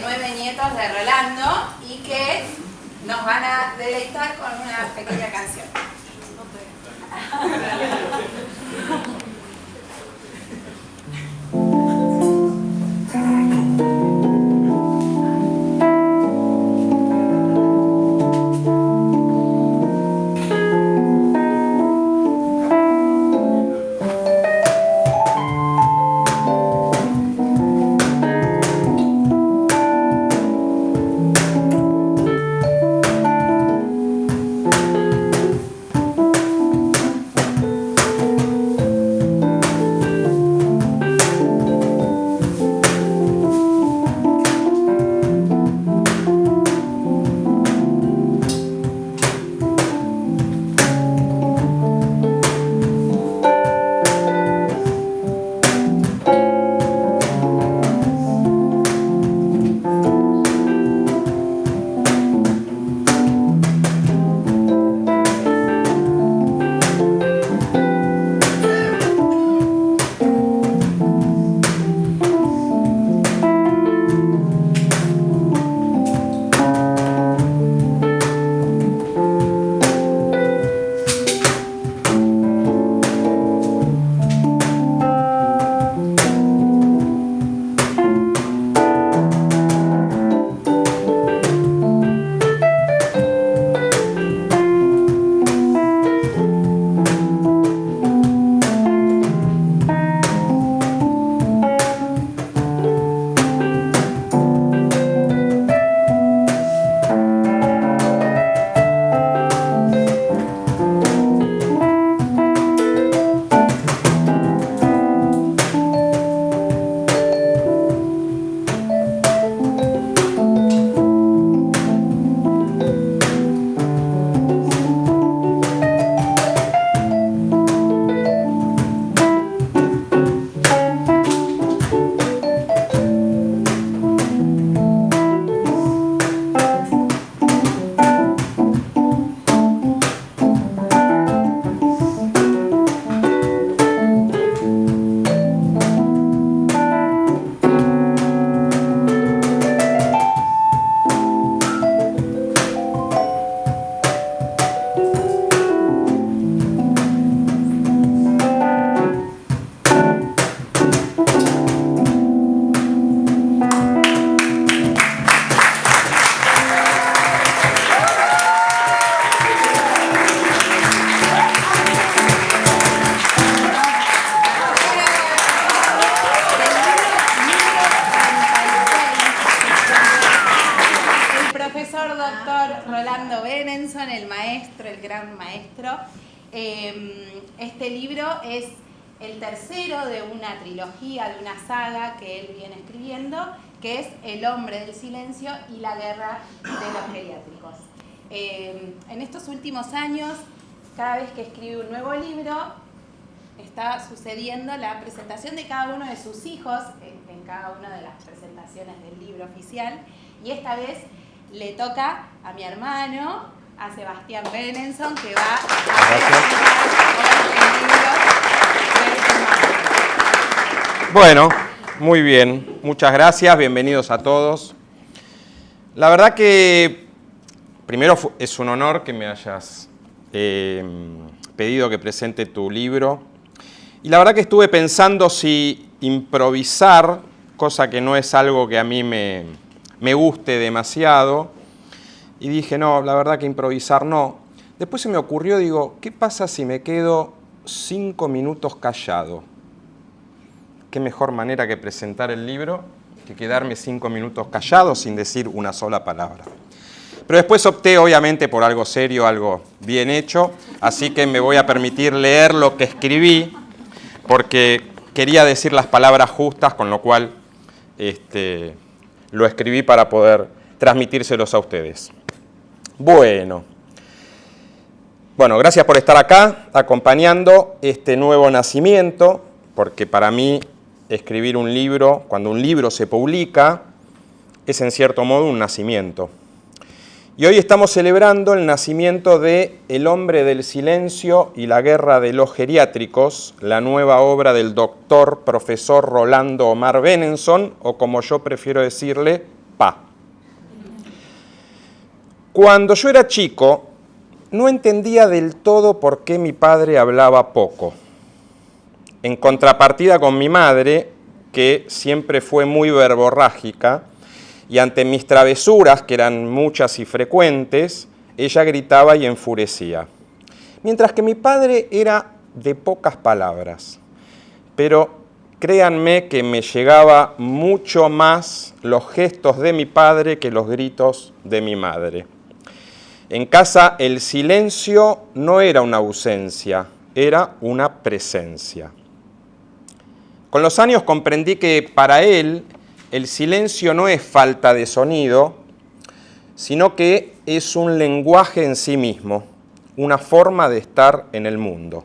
9 nietos de Rolando y que nos van a deleitar con una pequeña canción. Doctor Rolando Benenson, el maestro, el gran maestro. Este libro es el tercero de una trilogía, de una saga que él viene escribiendo, que es El hombre del silencio y la guerra de los geriátricos. En estos últimos años, cada vez que escribe un nuevo libro, está sucediendo la presentación de cada uno de sus hijos en cada una de las presentaciones del libro oficial, y esta vez le toca a mi hermano, a Sebastián Benenson, que va a presentar el libro. Bueno, muy bien, muchas gracias, bienvenidos a todos. La verdad que primero es un honor que me hayas pedido que presente tu libro, y la verdad que estuve pensando si improvisar, cosa que no es algo que a mí me guste demasiado, y dije, no, la verdad que improvisar no. Después se me ocurrió, digo, ¿qué pasa si me quedo 5 minutos callado? Qué mejor manera que presentar el libro que quedarme 5 minutos callado sin decir una sola palabra. Pero después opté, obviamente, por algo serio, algo bien hecho, así que me voy a permitir leer lo que escribí, porque quería decir las palabras justas, con lo cual lo escribí para poder transmitírselos a ustedes. Bueno, gracias por estar acá, acompañando este nuevo nacimiento, porque para mí escribir un libro, cuando un libro se publica, es en cierto modo un nacimiento. Y hoy estamos celebrando el nacimiento de El hombre del silencio y la guerra de los geriátricos, la nueva obra del doctor profesor Rolando Omar Benenson, o como yo prefiero decirle, Pa. Cuando yo era chico, no entendía del todo por qué mi padre hablaba poco. En contrapartida con mi madre, que siempre fue muy verborrágica, y ante mis travesuras, que eran muchas y frecuentes, ella gritaba y enfurecía. Mientras que mi padre era de pocas palabras, pero créanme que me llegaba mucho más los gestos de mi padre que los gritos de mi madre. En casa el silencio no era una ausencia, era una presencia. Con los años comprendí que para él el silencio no es falta de sonido, sino que es un lenguaje en sí mismo, una forma de estar en el mundo.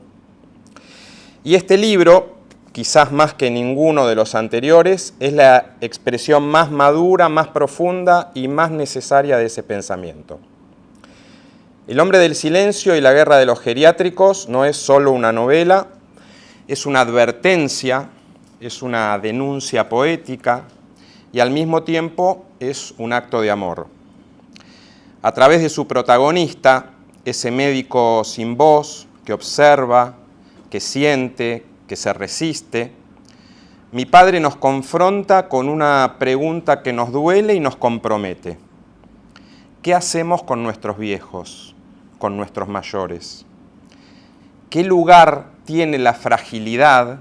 Y este libro, quizás más que ninguno de los anteriores, es la expresión más madura, más profunda y más necesaria de ese pensamiento. El hombre del silencio y la guerra de los geriátricos no es solo una novela, es una advertencia, es una denuncia poética y al mismo tiempo es un acto de amor. A través de su protagonista, ese médico sin voz que observa, que siente, que se resiste, mi padre nos confronta con una pregunta que nos duele y nos compromete. ¿Qué hacemos con nuestros viejos, con nuestros mayores? ¿Qué lugar tiene la fragilidad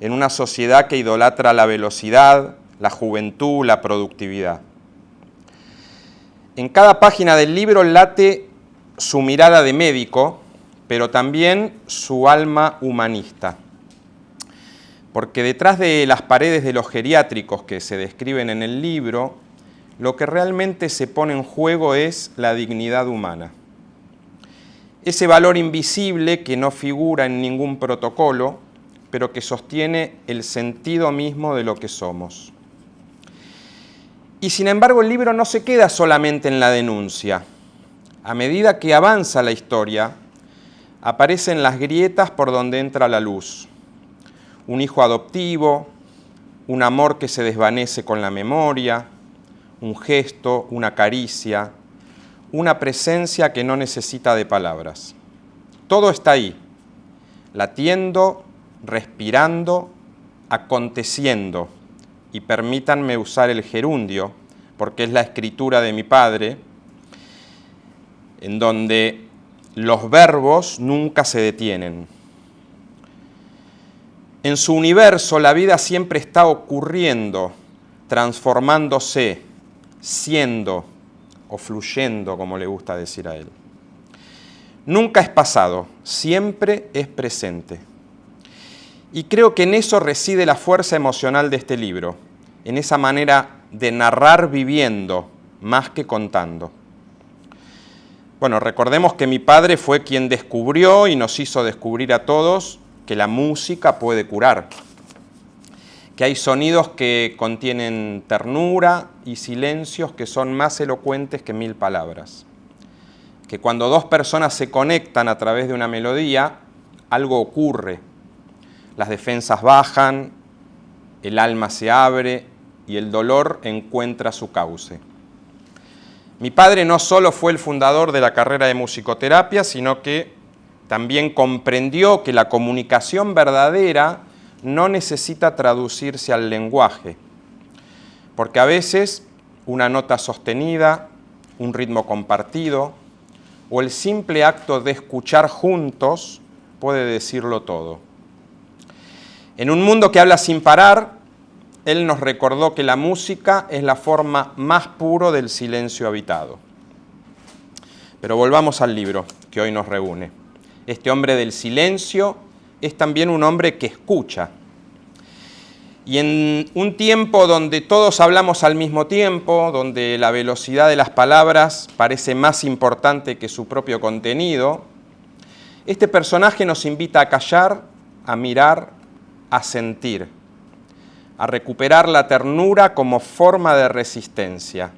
en una sociedad que idolatra la velocidad, la juventud, la productividad? En cada página del libro late su mirada de médico, pero también su alma humanista. Porque detrás de las paredes de los geriátricos que se describen en el libro, lo que realmente se pone en juego es la dignidad humana. Ese valor invisible que no figura en ningún protocolo, pero que sostiene el sentido mismo de lo que somos. Y sin embargo el libro no se queda solamente en la denuncia. A medida que avanza la historia, aparecen las grietas por donde entra la luz. Un hijo adoptivo, un amor que se desvanece con la memoria, un gesto, una caricia, una presencia que no necesita de palabras. Todo está ahí, latiendo, respirando, aconteciendo. Y permítanme usar el gerundio, porque es la escritura de mi padre, en donde los verbos nunca se detienen. En su universo la vida siempre está ocurriendo, transformándose, siendo o fluyendo, como le gusta decir a él. Nunca es pasado, siempre es presente. Y creo que en eso reside la fuerza emocional de este libro, en esa manera de narrar viviendo más que contando. Bueno, recordemos que mi padre fue quien descubrió y nos hizo descubrir a todos que la música puede curar, que hay sonidos que contienen ternura y silencios que son más elocuentes que 1000 palabras, que cuando dos personas se conectan a través de una melodía, algo ocurre, las defensas bajan, el alma se abre y el dolor encuentra su cauce. Mi padre no solo fue el fundador de la carrera de musicoterapia, sino que también comprendió que la comunicación verdadera no necesita traducirse al lenguaje, porque a veces una nota sostenida, un ritmo compartido o el simple acto de escuchar juntos puede decirlo todo. En un mundo que habla sin parar, él nos recordó que la música es la forma más pura del silencio habitado. Pero volvamos al libro que hoy nos reúne. Este hombre del silencio es también un hombre que escucha. Y en un tiempo donde todos hablamos al mismo tiempo, donde la velocidad de las palabras parece más importante que su propio contenido, este personaje nos invita a callar, a mirar, a sentir, a recuperar la ternura como forma de resistencia,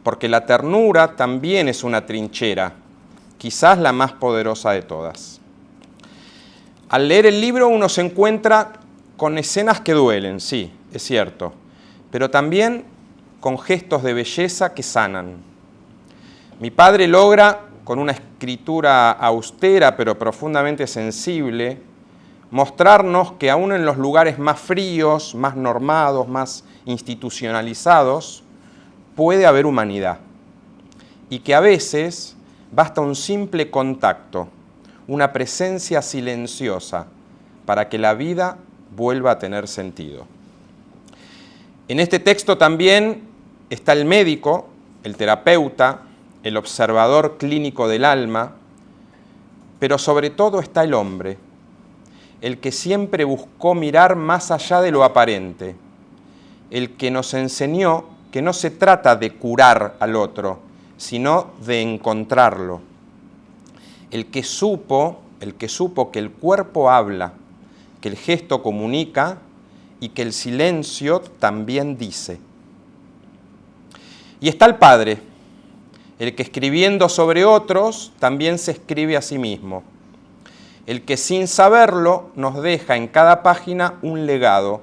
porque la ternura también es una trinchera, quizás la más poderosa de todas. Al leer el libro uno se encuentra con escenas que duelen, sí, es cierto, pero también con gestos de belleza que sanan. Mi padre logra, con una escritura austera pero profundamente sensible, mostrarnos que aún en los lugares más fríos, más normados, más institucionalizados, puede haber humanidad. Y que a veces basta un simple contacto, una presencia silenciosa, para que la vida vuelva a tener sentido. En este texto también está el médico, el terapeuta, el observador clínico del alma, pero sobre todo está el hombre, el que siempre buscó mirar más allá de lo aparente, el que nos enseñó que no se trata de curar al otro, sino de encontrarlo, el que supo que el cuerpo habla, que el gesto comunica y que el silencio también dice. Y está el Padre, el que escribiendo sobre otros también se escribe a sí mismo, el que sin saberlo nos deja en cada página un legado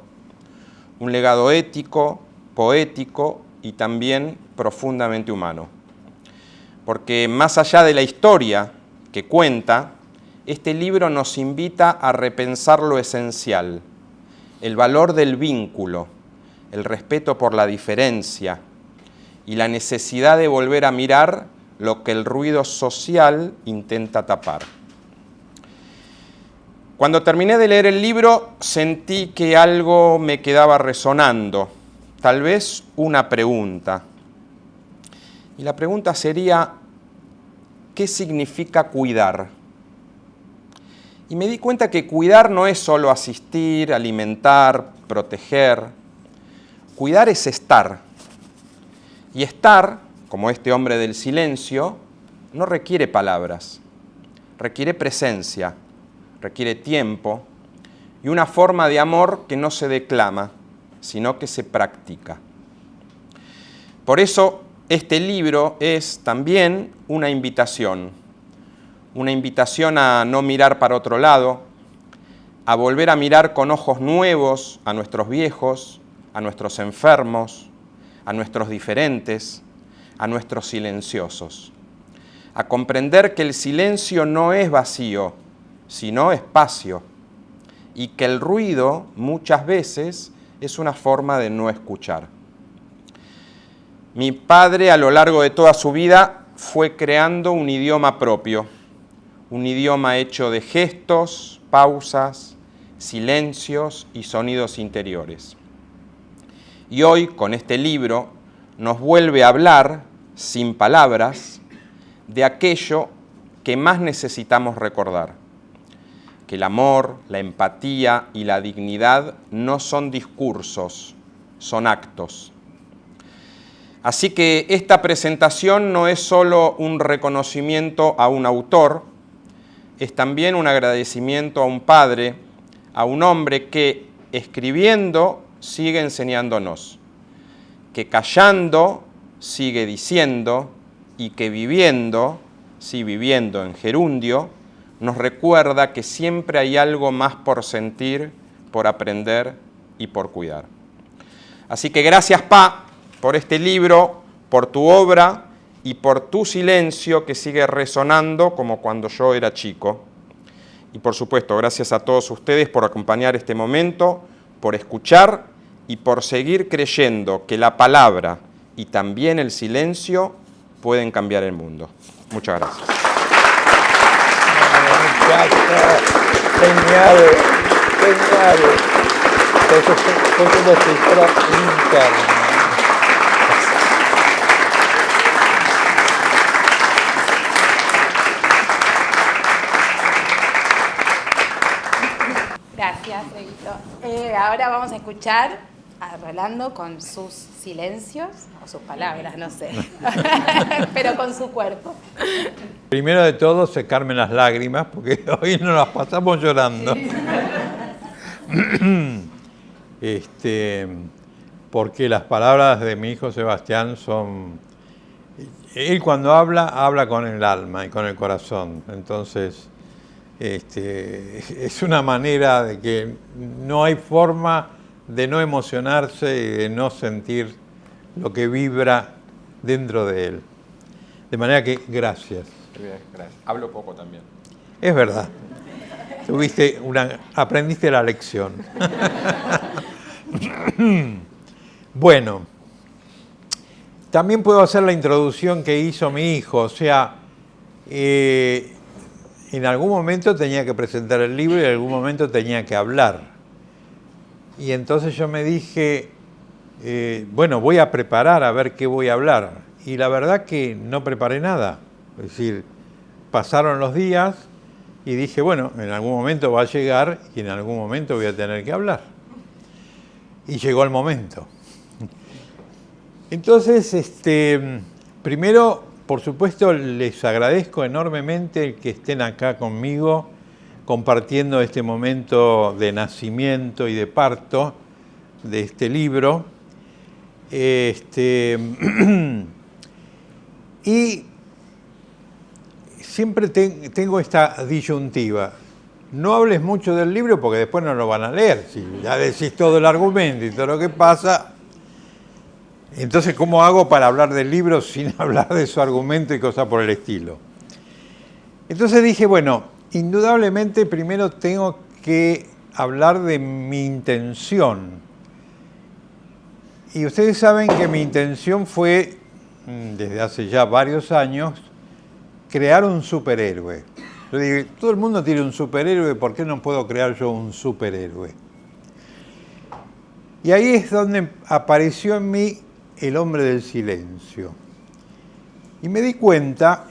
ético, poético y también profundamente humano. Porque más allá de la historia que cuenta, este libro nos invita a repensar lo esencial, el valor del vínculo, el respeto por la diferencia y la necesidad de volver a mirar lo que el ruido social intenta tapar. Cuando terminé de leer el libro, sentí que algo me quedaba resonando, tal vez una pregunta. Y la pregunta sería, ¿qué significa cuidar? Y me di cuenta que cuidar no es solo asistir, alimentar, proteger. Cuidar es estar. Y estar, como este hombre del silencio, no requiere palabras, requiere presencia, requiere tiempo y una forma de amor que no se declama, sino que se practica. Por eso, este libro es también una invitación a no mirar para otro lado, a volver a mirar con ojos nuevos a nuestros viejos, a nuestros enfermos, a nuestros diferentes, a nuestros silenciosos, a comprender que el silencio no es vacío, sino espacio, y que el ruido muchas veces es una forma de no escuchar. Mi padre a lo largo de toda su vida fue creando un idioma propio, un idioma hecho de gestos, pausas, silencios y sonidos interiores. Y hoy, con este libro, nos vuelve a hablar, sin palabras, de aquello que más necesitamos recordar, que el amor, la empatía y la dignidad no son discursos, son actos. Así que esta presentación no es solo un reconocimiento a un autor, es también un agradecimiento a un padre, a un hombre que, escribiendo, sigue enseñándonos, que callando sigue diciendo y que viviendo, sí viviendo en gerundio, nos recuerda que siempre hay algo más por sentir, por aprender y por cuidar. Así que gracias, Pa, por este libro, por tu obra y por tu silencio que sigue resonando como cuando yo era chico. Y por supuesto, gracias a todos ustedes por acompañar este momento, por escuchar y por seguir creyendo que la palabra y también el silencio pueden cambiar el mundo. Muchas gracias. Genial. Es una escritora interna. Gracias, Eguito. Ahora vamos a escuchar a Rolando con sus silencios, o sus palabras, no sé, pero con su cuerpo. Primero de todo, secarme las lágrimas, porque hoy nos las pasamos llorando. Porque las palabras de mi hijo Sebastián son... Él cuando habla con el alma y con el corazón. Entonces, es una manera de que no hay forma de no emocionarse y de no sentir lo que vibra dentro de él. De manera que, gracias. Bien, gracias. Hablo poco también. Es verdad. Aprendiste la lección. Bueno, también puedo hacer la introducción que hizo mi hijo. O sea, en algún momento tenía que presentar el libro y en algún momento tenía que hablar. Y entonces yo me dije, bueno, voy a preparar a ver qué voy a hablar. Y la verdad que no preparé nada. Es decir, pasaron los días y dije, bueno, en algún momento va a llegar y en algún momento voy a tener que hablar. Y llegó el momento. Entonces, primero, por supuesto, les agradezco enormemente el que estén acá conmigo compartiendo este momento de nacimiento y de parto de este libro. Y siempre tengo esta disyuntiva. No hables mucho del libro porque después no lo van a leer. Si ya decís todo el argumento y todo lo que pasa, entonces ¿cómo hago para hablar del libro sin hablar de su argumento y cosas por el estilo? Entonces dije, bueno, indudablemente primero tengo que hablar de mi intención. Y ustedes saben que mi intención fue, desde hace ya varios años, crear un superhéroe. Yo digo, todo el mundo tiene un superhéroe, ¿por qué no puedo crear yo un superhéroe? Y ahí es donde apareció en mí el hombre del silencio. Y me di cuenta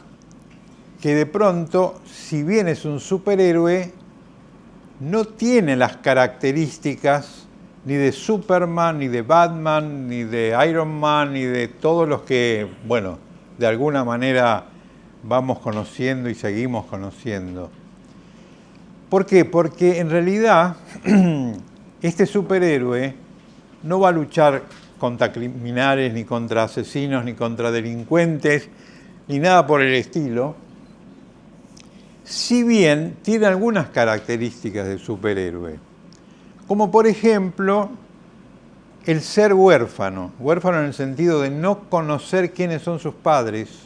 que de pronto, si bien es un superhéroe, no tiene las características ni de Superman, ni de Batman, ni de Iron Man, ni de todos los que, bueno, de alguna manera vamos conociendo y seguimos conociendo. ¿Por qué? Porque en realidad este superhéroe no va a luchar contra criminales, ni contra asesinos, ni contra delincuentes, ni nada por el estilo, si bien tiene algunas características de superhéroe, como por ejemplo el ser huérfano, huérfano en el sentido de no conocer quiénes son sus padres,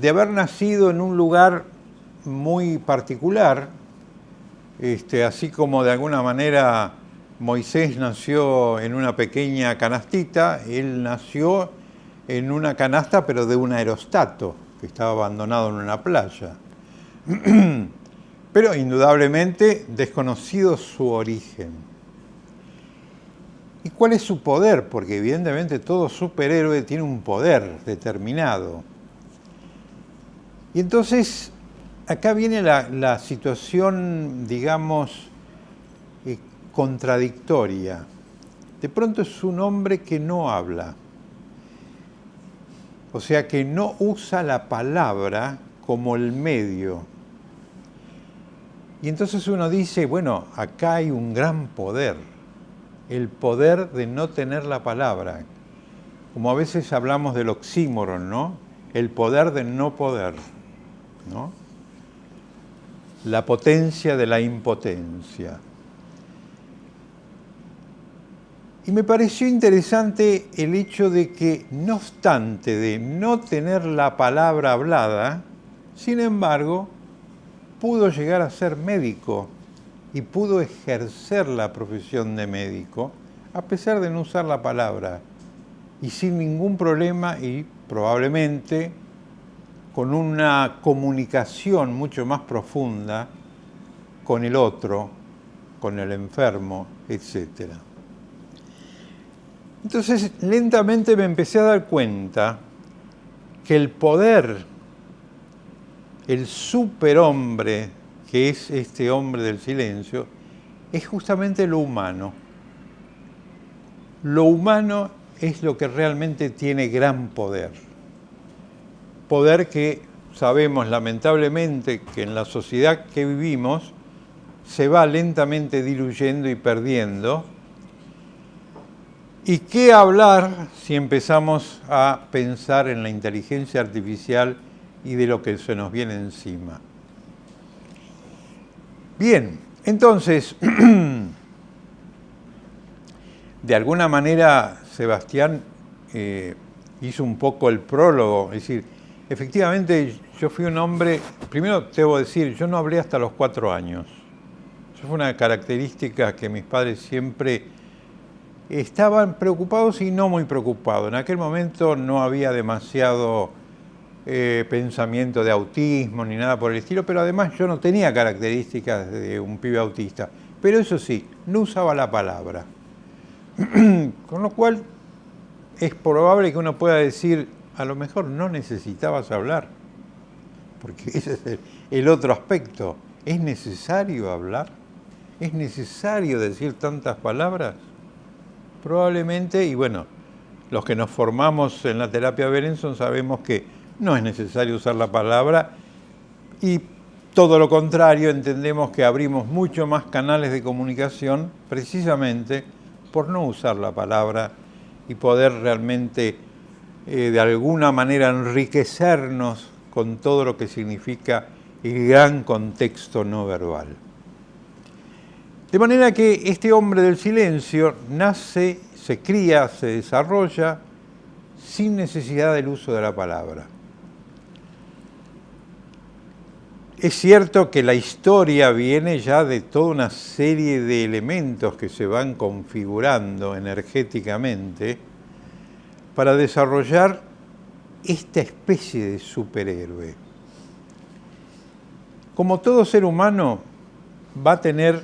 de haber nacido en un lugar muy particular, así como de alguna manera Moisés nació en una pequeña canastita, él nació en una canasta pero de un aerostato que estaba abandonado en una playa. Pero indudablemente desconocido su origen. ¿Y cuál es su poder? Porque evidentemente todo superhéroe tiene un poder determinado. Y entonces acá viene la situación, digamos, contradictoria. De pronto es un hombre que no habla. O sea, que no usa la palabra como el medio. Y entonces uno dice, bueno, acá hay un gran poder, el poder de no tener la palabra. Como a veces hablamos del oxímoron, ¿no? El poder de no poder, ¿no? La potencia de la impotencia. Y me pareció interesante el hecho de que, no obstante de no tener la palabra hablada, sin embargo, pudo llegar a ser médico y pudo ejercer la profesión de médico, a pesar de no usar la palabra, y sin ningún problema y probablemente con una comunicación mucho más profunda con el otro, con el enfermo, etc. Entonces, lentamente me empecé a dar cuenta que el poder, el superhombre que es este hombre del silencio, es justamente lo humano. Lo humano es lo que realmente tiene gran poder. Poder que sabemos lamentablemente que en la sociedad que vivimos se va lentamente diluyendo y perdiendo. ¿Y qué hablar si empezamos a pensar en la inteligencia artificial y de lo que se nos viene encima? Bien, entonces, de alguna manera Sebastián hizo un poco el prólogo. Es decir, efectivamente yo fui un hombre, primero debo decir, yo no hablé hasta los 4 años. Eso fue una característica que mis padres siempre estaban preocupados y no muy preocupados. En aquel momento no había demasiado pensamiento de autismo ni nada por el estilo, pero además yo no tenía características de un pibe autista. Pero eso sí, no usaba la palabra. Con lo cual es probable que uno pueda decir, a lo mejor no necesitabas hablar, porque ese es el otro aspecto. ¿Es necesario hablar? ¿Es necesario decir tantas palabras? Probablemente, y bueno, los que nos formamos en la terapia Berenson sabemos que no es necesario usar la palabra y todo lo contrario, entendemos que abrimos mucho más canales de comunicación precisamente por no usar la palabra y poder realmente de alguna manera enriquecernos con todo lo que significa el gran contexto no verbal. De manera que este hombre del silencio nace, se cría, se desarrolla sin necesidad del uso de la palabra. Es cierto que la historia viene ya de toda una serie de elementos que se van configurando energéticamente para desarrollar esta especie de superhéroe. Como todo ser humano va a tener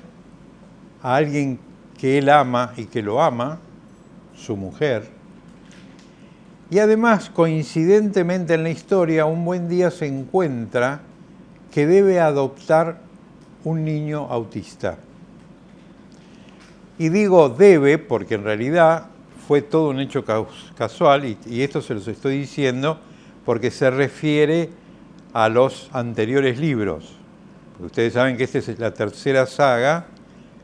a alguien que él ama y que lo ama, su mujer, y además, coincidentemente en la historia, un buen día se encuentra que debe adoptar un niño autista. Y digo debe porque en realidad fue todo un hecho casual y esto se los estoy diciendo porque se refiere a los anteriores libros. Porque ustedes saben que esta es la tercera saga.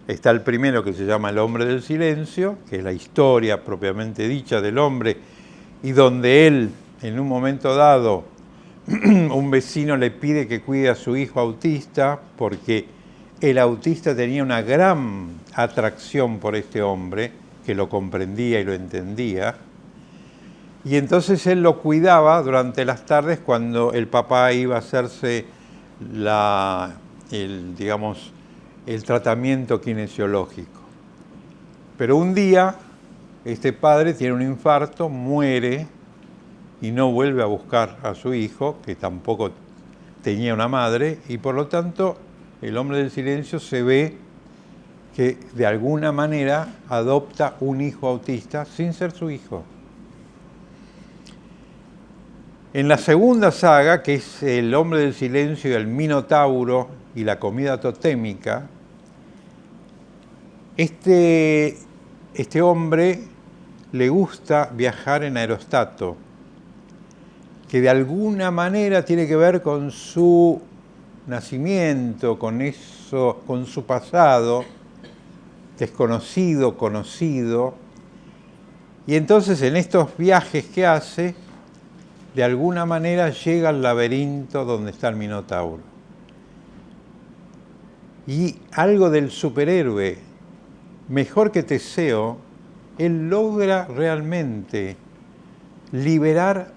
Está el primero que se llama El hombre del silencio, que es la historia propiamente dicha del hombre y donde él, en un momento dado, un vecino le pide que cuide a su hijo autista porque el autista tenía una gran atracción por este hombre, que lo comprendía y lo entendía. Y entonces él lo cuidaba durante las tardes cuando el papá iba a hacerse el tratamiento kinesiológico. Pero un día este padre tiene un infarto, muere y no vuelve a buscar a su hijo, que tampoco tenía una madre, y por lo tanto el hombre del silencio se ve que de alguna manera adopta un hijo autista sin ser su hijo. En la segunda saga, que es El hombre del silencio y el Minotauro y la comida totémica, este hombre le gusta viajar en aerostato, que de alguna manera tiene que ver con su nacimiento, con su pasado, desconocido, conocido. Y entonces en estos viajes que hace, de alguna manera llega al laberinto donde está el Minotauro. Y algo del superhéroe, mejor que Teseo, él logra realmente liberar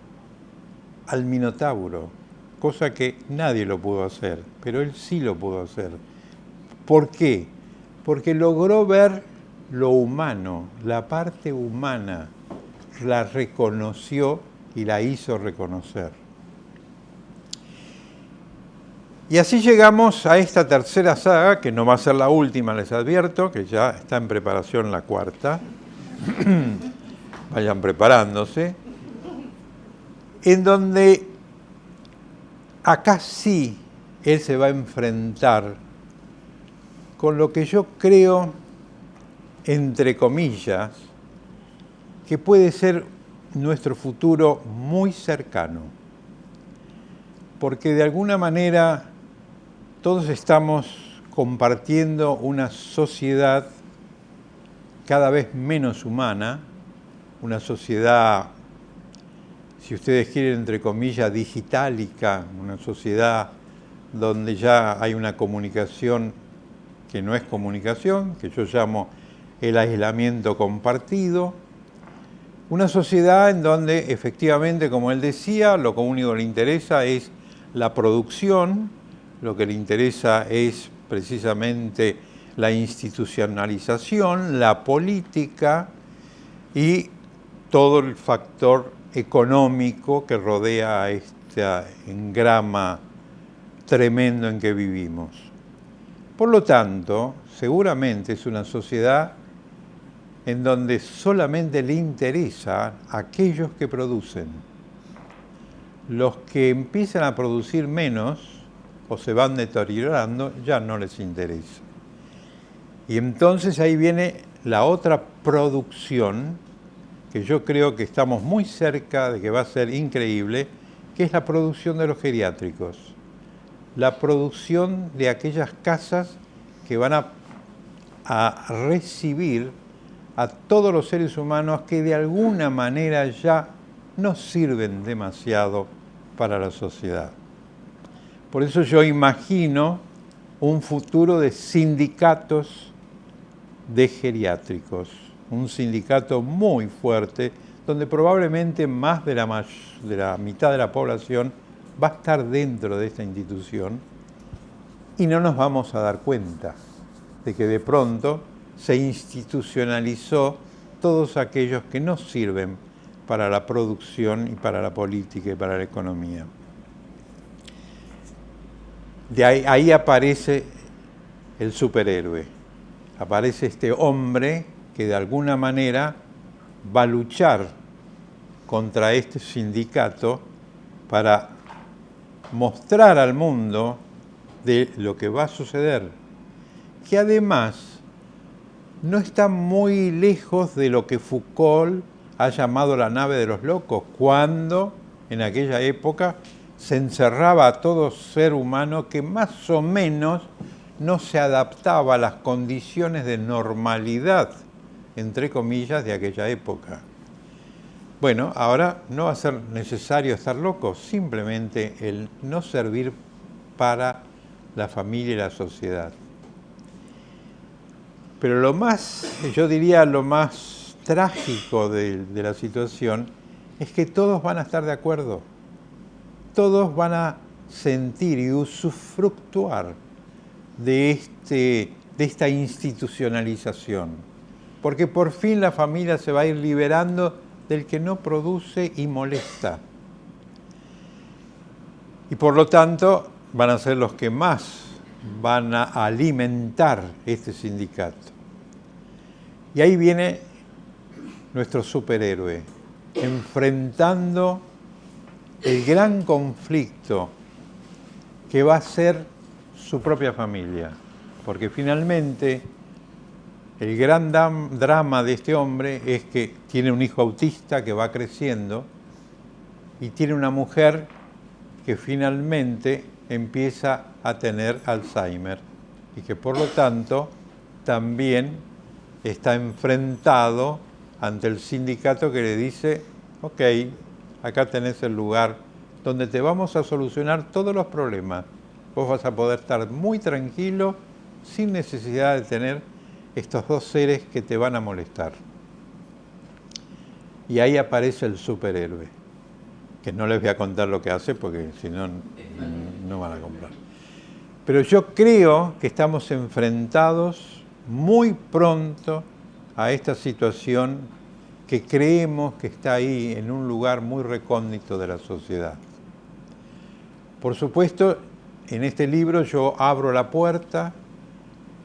al Minotauro, cosa que nadie lo pudo hacer, pero él sí lo pudo hacer. ¿Por qué? Porque logró ver lo humano, la parte humana, la reconoció y la hizo reconocer. Y así llegamos a esta tercera saga, que no va a ser la última, les advierto, que ya está en preparación la cuarta. Vayan preparándose. En donde acá sí él se va a enfrentar con lo que yo creo, entre comillas, que puede ser nuestro futuro muy cercano. Porque de alguna manera todos estamos compartiendo una sociedad cada vez menos humana, una sociedad, si ustedes quieren, entre comillas, digitálica, una sociedad donde ya hay una comunicación que no es comunicación, que yo llamo el aislamiento compartido, Una sociedad en donde efectivamente, como él decía, lo único que le interesa es la producción, lo que le interesa es precisamente la institucionalización, la política y todo el factor económico que rodea a este engrama tremendo en que vivimos. Por lo tanto, seguramente es una sociedad en donde solamente le interesa a aquellos que producen. Los que empiezan a producir menos o se van deteriorando, ya no les interesa. Y entonces ahí viene la otra producción, que yo creo que estamos muy cerca de que va a ser increíble, que es la producción de los geriátricos. La producción de aquellas casas que van a recibir a todos los seres humanos que de alguna manera ya no sirven demasiado para la sociedad. Por eso yo imagino un futuro de sindicatos de geriátricos, un sindicato muy fuerte, donde probablemente más de la mitad de la población va a estar dentro de esta institución y no nos vamos a dar cuenta de que de pronto se institucionalizó todos aquellos que no sirven para la producción y para la política y para la economía. De ahí aparece el superhéroe, aparece este hombre que de alguna manera va a luchar contra este sindicato para mostrar al mundo de lo que va a suceder, que además no está muy lejos de lo que Foucault ha llamado la nave de los locos, cuando en aquella época se encerraba a todo ser humano que más o menos no se adaptaba a las condiciones de normalidad, entre comillas, de aquella época. Bueno, ahora no va a ser necesario estar loco, simplemente el no servir para la familia y la sociedad. Pero lo más, yo diría, lo más trágico de la situación es que todos van a estar de acuerdo. Todos van a sentir y usufructuar de esta institucionalización. Porque por fin la familia se va a ir liberando del que no produce y molesta. Y por lo tanto van a ser los que más van a alimentar este sindicato. Y ahí viene nuestro superhéroe, enfrentando el gran conflicto que va a ser su propia familia. Porque finalmente el gran drama de este hombre es que tiene un hijo autista que va creciendo y tiene una mujer que finalmente empieza a tener Alzheimer y que por lo tanto también está enfrentado ante el sindicato que le dice: ok, acá tenés el lugar donde te vamos a solucionar todos los problemas. Vos vas a poder estar muy tranquilo sin necesidad de tener estos dos seres que te van a molestar. Y ahí aparece el superhéroe, que no les voy a contar lo que hace porque si no, no van a comprar. Pero yo creo que estamos enfrentados muy pronto a esta situación que creemos que está ahí en un lugar muy recóndito de la sociedad. Por supuesto, en este libro yo abro la puerta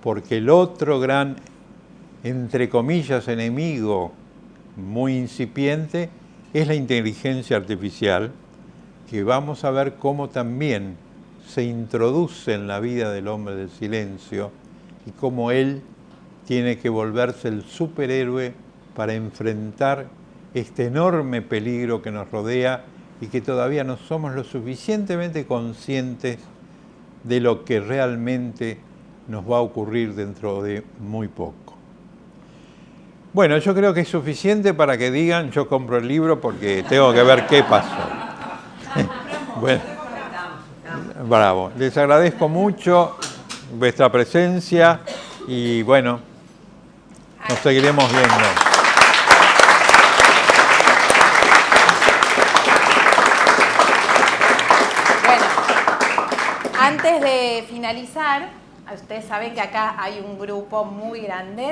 porque el otro gran, entre comillas, enemigo muy incipiente es la inteligencia artificial, que vamos a ver cómo también se introduce en la vida del hombre del silencio y cómo él tiene que volverse el superhéroe para enfrentar este enorme peligro que nos rodea y que todavía no somos lo suficientemente conscientes de lo que realmente nos va a ocurrir dentro de muy poco. Bueno, yo creo que es suficiente para que digan: yo compro el libro porque tengo que ver qué pasó. Bueno, bravo. Les agradezco mucho vuestra presencia y bueno, nos seguiremos viendo. Antes de finalizar, ustedes saben que acá hay un grupo muy grande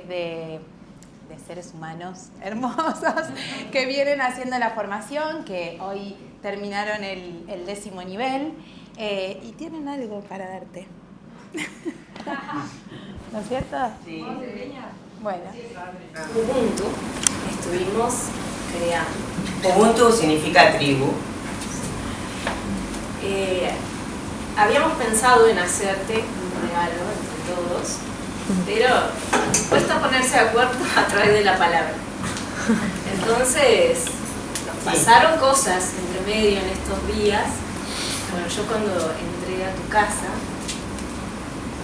de seres humanos hermosos que vienen haciendo la formación, que hoy terminaron el 10º nivel y tienen algo para darte. ¿No es cierto? Sí. Bueno. Ubuntu estuvimos creando. Ubuntu significa tribu. Habíamos pensado en hacerte un regalo entre todos, pero cuesta ponerse de acuerdo a través de la palabra. Entonces, nos pasaron cosas entre medio en estos días. Bueno, yo cuando entré a tu casa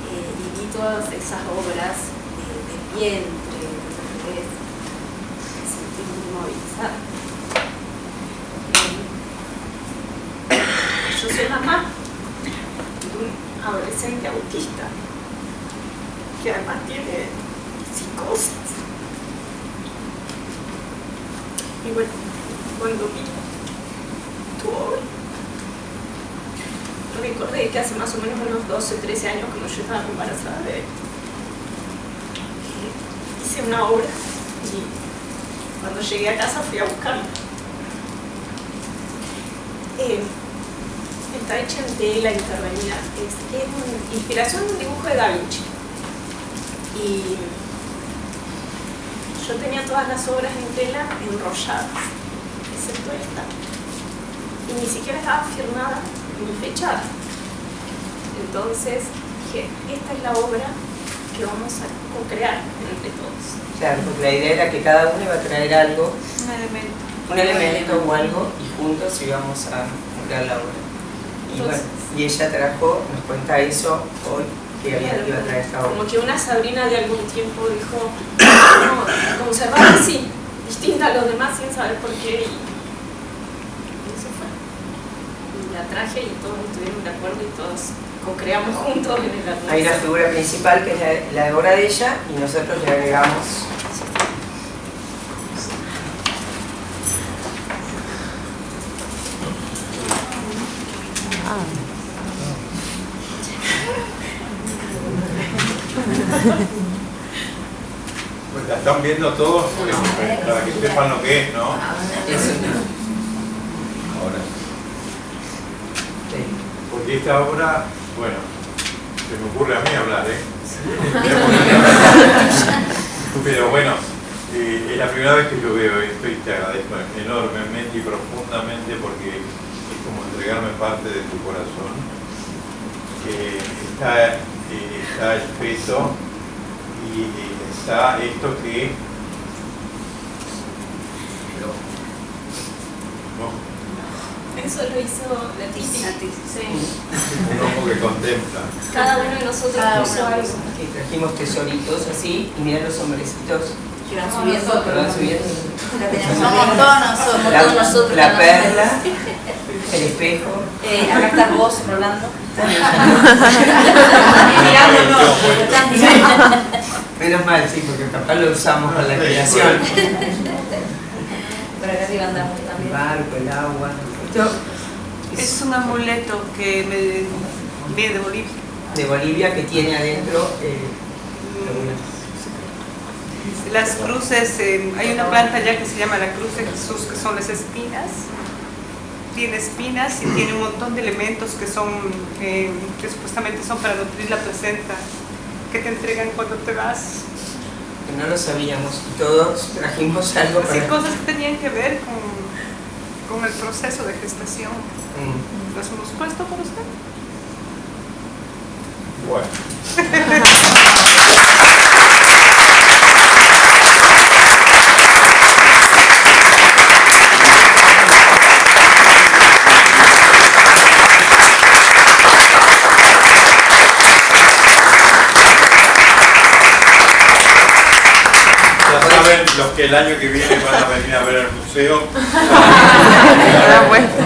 y vi todas esas obras de vientre, de bebés, me sentí muy movilizada. Yo soy mamá de un adolescente autista que además tiene psicosis. Y bueno, cuando vi tu obra, recordé que hace más o menos unos 12 o 13 años, cuando yo estaba embarazada de él, hice una obra y cuando llegué a casa fui a buscarla. Está hecha en tela intervenida, es una inspiración de un dibujo de Da Vinci. Y yo tenía todas las obras en tela enrolladas, excepto esta. Y ni siquiera estaba firmada ni fechada. Entonces dije, esta es la obra que vamos a co-crear entre todos. Claro, porque la idea era que cada uno iba a traer algo, Un elemento. o algo, y juntos íbamos a crear la obra. Y, Entonces, bueno, y ella trajo, nos cuenta eso hoy, que iba a traer esta obra. como que una Sabrina de algún tiempo dijo, no, conservarla así, distinta a los demás sin saber por qué. Y eso fue. Y la traje y todos estuvieron de acuerdo y todos co-creamos juntos en el arnés. Hay una figura principal que es la obra de ella y nosotros le agregamos. Pues la están viendo todos para que sepan lo que es, ¿no? Eso. Ahora. Sí. Porque esta obra, bueno, se me ocurre a mí hablar, ¿eh? Pero bueno, es la primera vez que yo veo esto y te agradezco enormemente y profundamente porque es como entregarme parte de tu corazón. Está el peso y está esto que no, Eso lo hizo Leticia. Sí. un ojo que contempla. Cada uno de nosotros puso algo. Aquí trajimos tesoritos así y mirá los hombrecitos Que van subiendo, que van subiendo. somos todos nosotros. La perla, el espejo. Acá estás vos, Rolando. Menos mal, sí, porque capaz lo usamos para la creación. Por acá arriba andamos El también. barco, el agua. Es un amuleto que viene de Bolivia. De Bolivia que tiene adentro Las cruces, hay una planta allá que se llama la cruz de Jesús, que son las espinas. Tiene espinas y tiene un montón de elementos que son que supuestamente son para nutrir la placenta, que te entregan cuando te vas. que no lo sabíamos y todos trajimos algo Así para... cosas que tenían que ver con el proceso de gestación. Mm. ¿Los hemos puesto por usted? Bueno. Ya saben, los que el año que viene van a venir a ver el museo,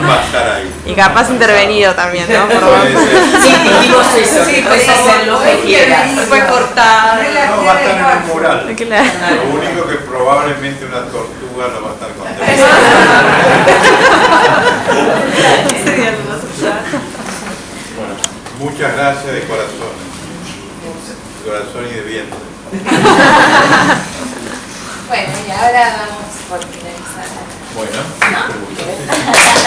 va a estar ahí. Y capaz intervenido también, ¿no? Por Puede ser. Sí, dijimos eso, Sí, que puedes puedes hacer lo que quieras. Se puede cortar. No, va a estar en el mural. Claro. Lo único que probablemente una tortuga no va a estar contenta. Sería lo más usual. Bueno, Muchas gracias de corazón. De corazón y de vientre. Bueno, y ahora vamos por finalizar. Bueno, ¿No?